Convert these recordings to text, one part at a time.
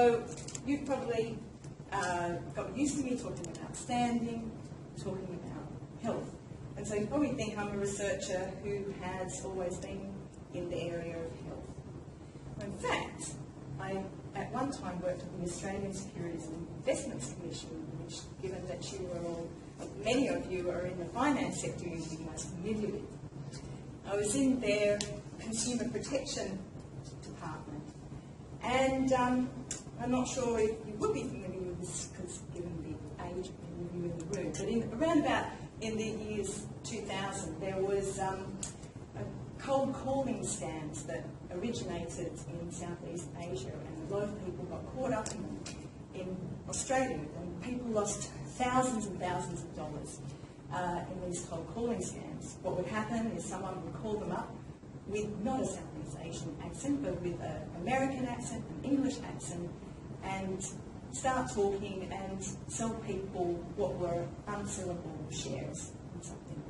So you've probably got used to me talking about standing, talking about health. And so you probably think I'm a researcher who has always been in the area of health. In fact, I at one time worked with the Australian Securities and Investments Commission, which, given that you are all, many of you are in the finance sector, you'll be most familiar with. I was in their Consumer Protection Department, and I'm not sure if you would be familiar with this, because given the age of many of you in the room, but around about in the years 2000, there was a cold calling scams that originated in Southeast Asia, and a lot of people got caught up in Australia, and people lost thousands and thousands of dollars in these cold calling scams. What would happen is someone would call them up with not a Southeast Asian accent, but with an American accent, an English accent, and start talking and sell people what were unsellable shares in something.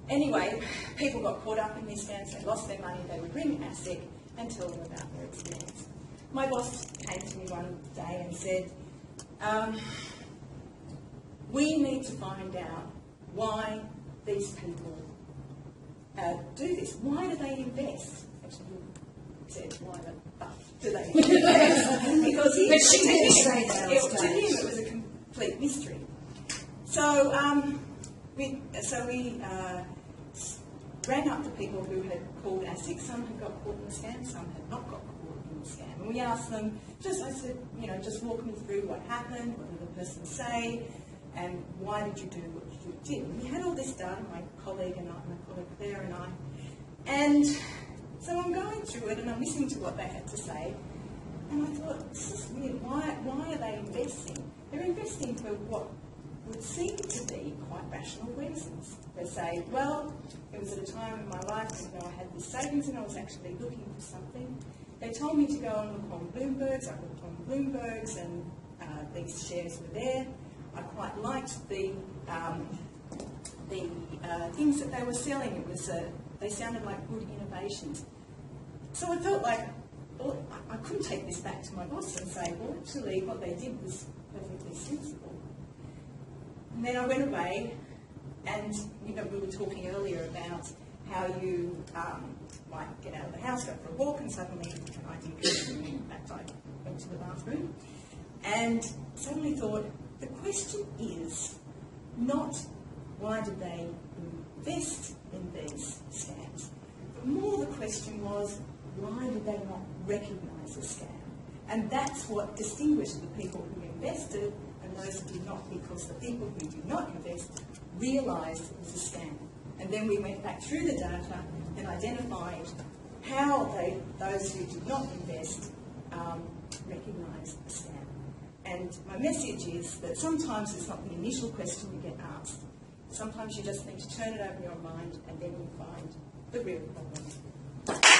Anyway, people got caught up in these scams, they lost their money, they would ring ASIC and tell them about their experience. My boss came to me one day and said, we need to find out why these people do this. Why do they invest? Actually, he said, why the fuck do they invest? Because he to him it was a complete mystery. So we rang up the people who had called ASIC. Some had got caught in the scam, some had not got caught in the scam. And we asked them, I said, just walk me through what happened, what did the person say, and why did you do what you did? And we had all this data, my colleague Claire and I. And so I'm going through it and I'm listening to what they had to say. And I thought, this is weird. Why are they investing? They're investing for what would seem to be quite rational reasons. They say, well, it was at a time in my life when I had this savings and I was actually looking for something. They told me to go and look on Bloomberg's. I looked on Bloomberg's and these shares were there. I quite liked the things that they were selling. It was they sounded like good innovations. So I felt like, well, I couldn't take this back to my boss and say, well, actually, what they did was perfectly sensible. And then I went away, and we were talking earlier about how you might get out of the house, go for a walk, and suddenly an idea came to me. In fact, I went to the bathroom, and suddenly thought, the question is not why did they invest in these scams, but more the question was, why did they not recognise a scam? And that's what distinguished the people who invested and those who did not, because the people who did not invest realised it was a scam. And then we went back through the data and identified how those who did not invest recognised the scam. And my message is that sometimes it's not the initial question you get asked. Sometimes you just need to turn it over your mind and then you find the real problem.